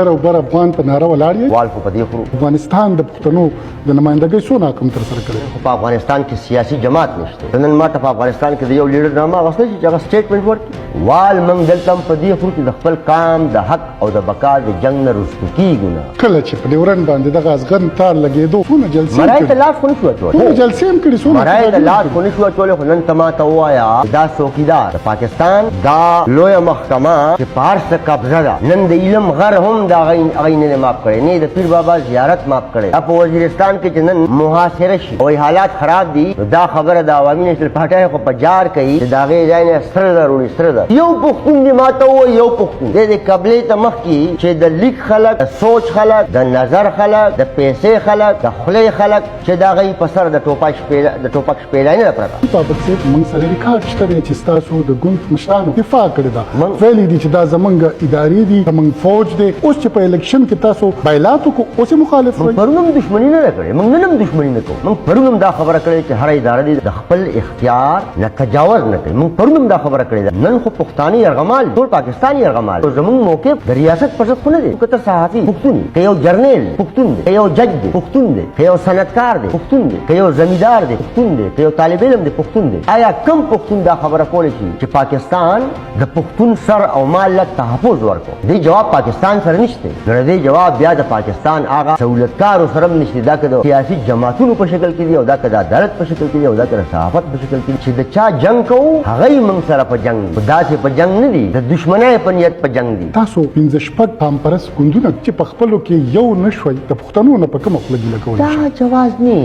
او بر افغان په ناره ولاړ یې وال خو په دې خورو افغانستان د پښتنو د نمائندګۍ څونه کم تر سره کړی په افغانستان کې سیاسي جماعت نشته نن ماته په افغانستان کې د یو لیډر نامه واغسته چې هغه سټیټمنټ ورکړي وال موږ دلته په دې خورو کې د خپل کام د حق او د بقا د جنگ نه رسو کیږو نه کله چې په ډیورن باندې دغه ازغن تار لګېدو څونه جلسې مرای ته لاس خو نشو اچولی څونه جلسې هم کړي څونه مرای ته لاس خو نشو اچولی خو نن ته ماته ووایه دا څوکیدار د پاکستان دا لویه محکمه چې په هر څه قبضه ده نن د علم غر هم د هغې نه معاف کړی نه د پیر بابا زیارت معاف کړی دا په وزیرستان کې چې نن محاصره شي او حالات خراب دي دا خبره د عوامي نشل پارټۍ خو په جار کوي چې د هغې ځای نه سره ده وروړي سره ده یو پښتون دې ماته ووایي یو پښتون دی د قبلې ته مخکې چې د لیک خلک د سوچ خلک د نظر خلک د پیسې خلک د خولې خلک چې د هغې په سر د ټوپک شپېلۍ نه ده پرته بابک صاحب موږ سره ریکارډ شته دی چې ستاسو د ګوند مشرانو دفاع کړې ده ویلي دي چې دا زمونږ ادارې دي زمونږ فوج دی اوس چې په الیکشن کې تاسو بایلاتو کو اوس مخالف وي پرون هم دښمني نه ده کړې موږ نن هم دښمني نه کوو موږ پرون هم دا خبره کړې چې هره اداره دې د خپل اختیار نه تجاوز نه کوي موږ پرون هم دا خبره کړې ده نن خو پښتانه یرغمال ټول پاکستان یرغمال زموږ موقف د ریاست پر ضد خو نه دی که ته صحافي پښتون یې که یو جرنیل پښتون دی که یو جج دی پښتون دی که یو صنعتکار دی پښتون دی که یو زمیندار دی پښتون دی که یو طالب علم دی پښتون دی آیا کم پښتون دا خبره کولی شي چې پاکستان د پښتون سر او مال له تحفظ ورکړو دې جواب پاکستان سره نشته نو دې جواب بیا د پاکستان هغه سہولتکارو سره هم نشته دا که د سیاسي جماعتونو په شکل کې دی او دا که د عدالت په شکل کې دی او دا که د صحافت په شکل کې دی چې د چا جنګ کوو هغه موږ سره په جنګ دی داسې په جنګ نه دی د دښمنۍ په نیت په جنګ دی تاسو پنځه شپږ پامپرس ګوندونه چې په خپلو کې یو نه شوئ د پښتنو نه په کومه خوله ګیله کولی شئ دا جواز نه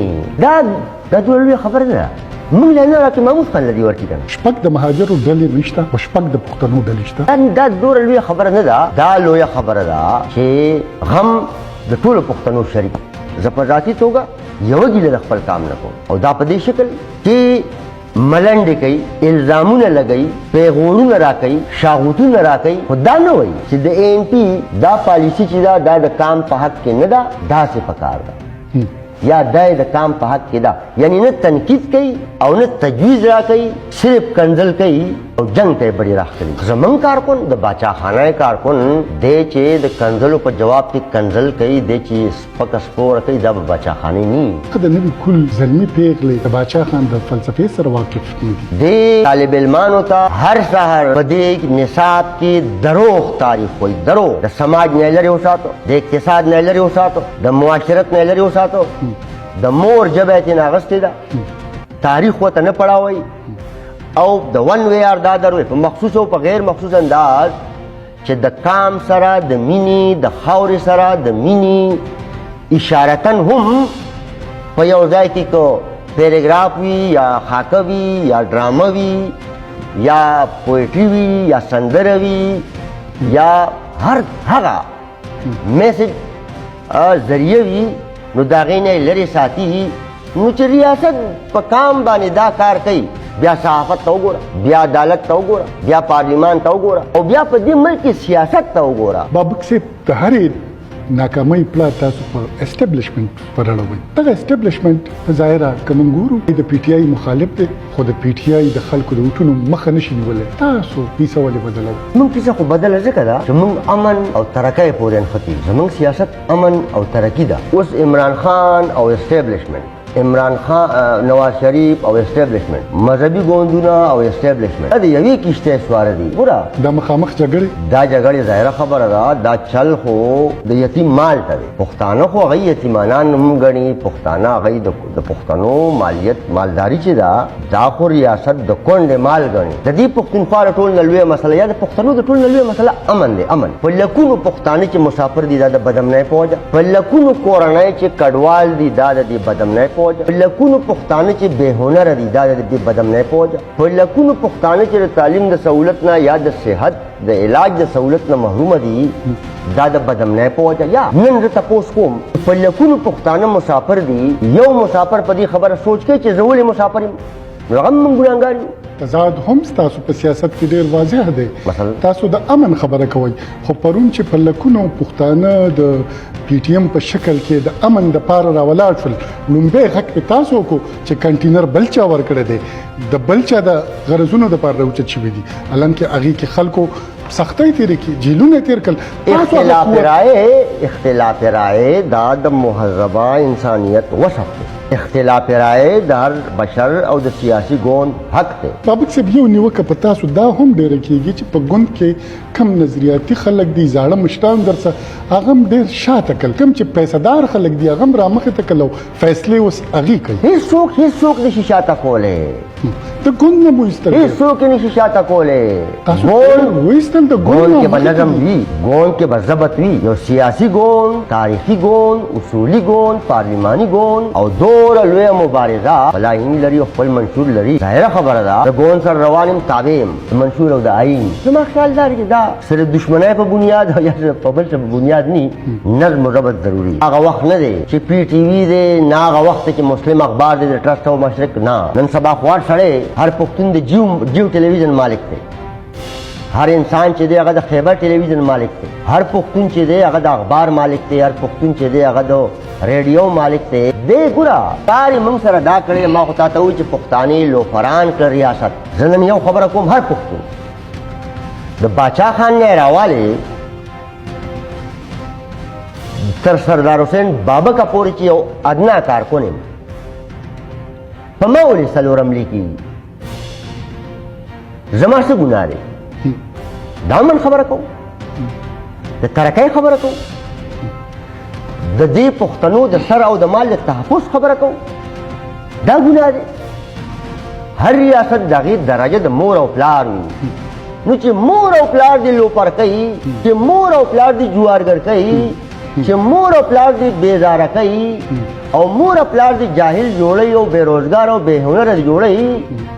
دا دومره لویه خبره نه ده موږ له نه راکې معموس خان لري ورکړي کنه شپږ د مهاجرو ډلې نشته او شپږ د پښتنو ډلې شته دا دومره لویه خبره نه ده دا لویه خبره ده چې غم د ټولو پښتنو شریک زه په ذاتي توګه یوه ګیله د خپل کام نه کوم او دا په دې شکل چې ملنډې کوي الزامونه لګوي پیغورونه راکوي شاغوتونه راکوي خو دا نه وایي چې د اے این پي دا پالیسي چې دا د کام په حق کې نه ده داسې پکار ده یا دای د کام په حق کې ده یعنی نه تنقید کوي او نه تجویز راکوي صرف کنځل کوي او جنگ ته بړې راخلي زمونږ کارکن د باچا خانه کارکن دی چې د کنځلو په جواب کې کنځل کوي دی چې سپک سپور کوي دا به باچا خانه نه د نوي کل زلمي پیغلې د باچا خان د فلسفې سره واقف دي دی طالب علمانو ته هر سهار په دې نصاب کې دروغ تاریخ وایي دروغ د سماج نه لرې وساتو د اقتصاد نه لرې وساتو د معاشرت نه لرې وساتو د مور ژبه یې ترې اخیستې ده تاریخ ورته نه پړاوئ او د ون وی آر دا در په مخصوص او په غیر مخصوص انداز چې د کام سره د مینې د خاورې سره د مینې اشارتن هم په یو ځای کې کو پیراګراف وي یا خاکه وي یا ډرامه وي یا پویټري وي یا سندره وي یا هر هغه میسج ذریعه وي نو د هغې نه یې لرې ساتي نو چې ریاست په کام باندې دا کار کوي بیا صحافت ته وګوره بیا عدالت ته وګوره بیا پارلیمان ته وګوره او بیا په دې ملک کې سیاست ته وګوره بابک صاحب د هرې ناکامۍ پلار تاسو په اسټابلیشمنټ پر اړوئ دغه اسټابلیشمنټ ظاهره که موږ ګورو د پی ټي آی مخالف دی خو د پی ټي آی د خلکو د وټونو مخه نشي نیولی تاسو کیسه ولې بدلوئ موږ کیسه خو بدله ځکه ده چې موږ امن او ترقۍ پورې نښتي زموږ سیاست امن او ترقي ده اوس عمران خان او اسټابلیشمنټ عمران خان نواز شریف او اسټابلیشمنټ مذهبي ګوندونه او اسټابلیشمنټ دا د یوې کشتۍ سواره دي ګوره دا مخامخ جګړې دا جګړې ظاهره خبره ده دا چل خو د یتیم مال ته دی پښتانه خو هغوی یتیمانان هم ګڼي پښتانه هغوی د پښتنو مالداري چې ده دا خو ریاست د کونډې مال ګڼي د دې پښتونخوا د ټول نه لویه مسله یا د پښتنو د ټول نه لویه مسله امن دی امن په لکونو پښتانه چې مسافر دي دا د بدامنۍ په وجه په لکونو کورنۍ چې کډوال دي دا د دې بدامنۍ په وجه لکونو پښتانه چې بې هنره دي دا د دې بدامنۍ په وجه په لکونو پښتانه چې د تعلیم د سهولت نه یا د صحت د علاج د سهولت نه محرومه دي دا د بدامنۍ په وجه یا نن زه تپوس کوم په لکونو پښتانه مسافر دي یو مسافر په دې خبره سوچ کوي چې زه ولې مسافر یم نو هغه هم موږ ګناهګار یو تضاد هم ستاسو په سیاست کې ډیر واضح دی. مثلا تاسو د امن خبره کوئ خو پرون چې په لکونو پښتانه د پی ټی ایم په شکل کې د امن د پاره راولاړ شول لومبه حق په تاسو کو چې کنټینر بلچا ورکړه دی د بلچا د غرضونو د پاره راوچت شوی دي الان کې اغي کې خلکو سختۍ تیر کی جیلونه تیر کل اختلاف رائے دا د مهذبه انسانیت وصف دی. اختلاف رائے د هر بشر او د سیاسي ګوند حق دی. بابک صاحب یو نیوکه په تاسو دا هم ډیره کیږي چې په ګوند کې کم نظریاتي خلک دي زاړه مشتان درسه هغه ډیر شاته کل کم چې پیسدار خلک دي هغه رامخه تکلو فیصله اوس اغي کوي. هیڅوک نشي شاته کوله د ګوند نه وستل هیڅوک نشي شاته کوله. ګوند وستل د ګوند کې بنظم وي ګوند کې بضبط وي یو سیاسي ګوند تاریخي ګوند اصولي ګوند پارلماني ګوند او دوره لوی مبارزه بلاین لري خپل منشور لري. ظاهره خبره ده د ګوند سره روانم تابعم منشور او د آئین زما خیال دا چې دا سره دشمنۍ په بنیاد یا په بل څه بنیاد نه نظم او ضبط ضروري. هغه وخت نه دی چې پی ټی وی دی نه هغه وخت کې مسلم اخبار دی د ټرست او مشرق نه. نن سبا خوار سړی هر پښتون د جیو ټلویزیون مالک دی. هر انسان چې دی هغه د خیبر ټلویزیون مالک دی. هر پښتون چې دی هغه د اخبار مالک دی. هر پښتون چې دی هغه د ریډیو مالک دی. دې ګوره کار موږ سره دا کړی ما خو تاسو ته چې پښتاني لوفران کړ ریاست. زه نن یو خبره کوم هر پښتون د باچا خان نه راواله تر سردار حسین بابا کا پورې چې یو ادنا کارکون په ما ولې څلورم لیکي زما څه ګناه دی؟ دا من خبره کوم د ترقۍ خبره کوم د دې پښتنو د سر او د مال د تحفظ خبره کوم دا ګناه دی. هر ریاست دغه درجه د مور او پلار وي نو چې مور او پلار دی لوپر کوي چې مور او پلار دی جوارګر کوي چې مور او پلار دی بیزاره کوي او مور او پلار دی جاهل جوړي او بیروزګار او بے هنر جوړي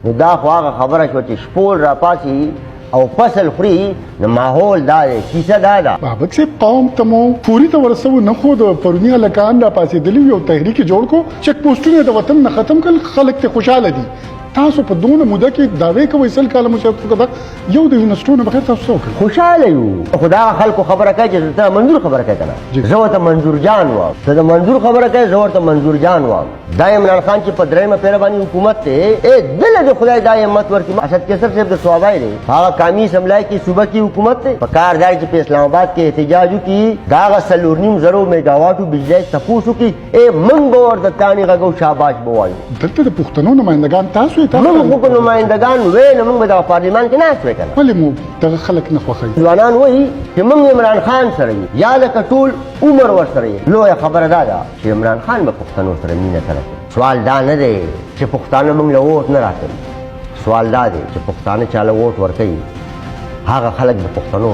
نو دا خو هغه خبره شو چې شپول را پاسي او فصل خوري نو ماحول دا دی کیسه دا ده. بابک صاحب قوم ته مو پوری ته ورسو نه خو د پرونی هلکان را پاسې دلی یو تحریک جوړ کو چک پوسټونه د وطن نه ختم کړ خلک ته خوشاله دي. تاسو په دونه موده کې داوی کوي سل کاله مشرف کړه یو د یونیورسيټونو بغیر تاسو څه وکړل؟ خوشاله یو خدا خلکو خبره کوي چې ته منظور خبره کوي کنه زه ورته منظور جان و ته د منظور خبره کوي زه ورته منظور جان و. دا عمران خان چې په درېمه پیروانی حکومت ته دل د خدای د همت ورکړي اسد کیسر صاحب د سوابای دی هغه قومي اسمبلی کې صوبه کې حکومت ته په کار دی چې په اسلام آباد کې احتجاج وکړي دا غسلورنیم زرو میگاواټو بجلی تپوسو کې منګ ورته تانی غو شاباش بوایو. دلته د پښتنو نمائندگان تاسو موږ خو نمائندگان وې نو موږ د پارلیمان کې نه شوي کنه ولې مو دغه خلک نه خوښوي؟ ځوانان وایي چې موږ عمران خان سره یا لکه ټول عمر ورسره لویه خبره دا ده چې عمران خان به پښتنو سره مینه سره کوي. سوال دا نه دی چې پښتانه موږ له ووټ نه راکوي. سوال دا دی چې پښتانه چاله ووټ ورکوي هغه خلک د پښتنو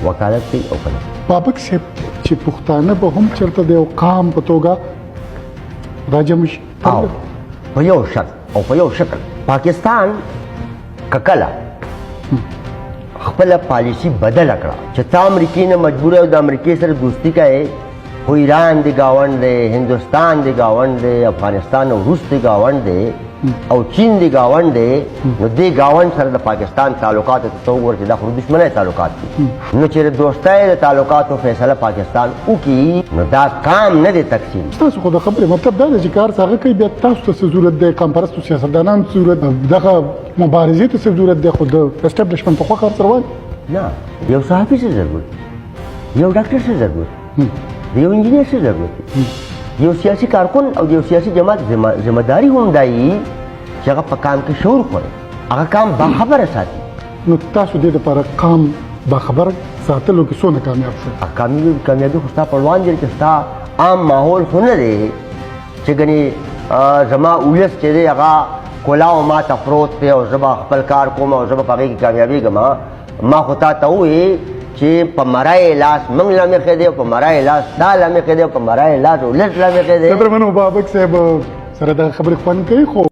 وکالت کوي او کنه. بابک صاحب چې پښتانه به هم چرته د یو قام په توګه راجم شي په یو شرط او په یو شکل پاکستان ککلا خپل پالیسی بدل کړه چې تا امریکای نه مجبور او د امریکای سره دوستی کوي خو ایران دی گاوند دی هندوستان دی گاوند دی افغانستان او روس دی گاوند دی او چین دی گاوند دی نو دی گاوند سره د پاکستان تعلقات ته وګورئ چې دا خو دښمنۍ تعلقات دي نو چې دوستۍ د تعلقاتو فیصله پاکستان وکړي نو دا کام نه دی تقسیم. تاسو خو د خبرې مطلب دا دی چې کار څنګه کوي بیا تاسو ته ضرورت دی قام پرستو سیاستدانان ضرورت دغه مبارزې ته ضرورت دی خو د اسټابلیشمنت په خوا کار سره نه یو صحافي څه ضرورت یو ډاکټر څه ضرورت یو انجینر څه ضرورت یو سیاسي کارکون او یو سیاسي جماعت ذمہ داری هم دی چې هغه په کام کې شعور خوري هغه کام باخبره ساتي. نو تاسو دې لپاره قام باخبره ساتلو کې څونه کامیاب شو؟ کامیابي خو ستا په وړاندې دی چې ستا عام ماحول خو نه دی چې ګنې زما ولس چې دی هغه کلاو ما ته پروت دی او زه به خپل کار کوم او زه به په هغې کې کامیابېږم. ما خو تا ته ووایې چې په مرای لاس موږ لمخې دی او په مرای لاس دا لمخې دی او په مرای لاس ولس لمخې دی. قدرمنو بابک صاحب سره دا خبرې خوند کوي خو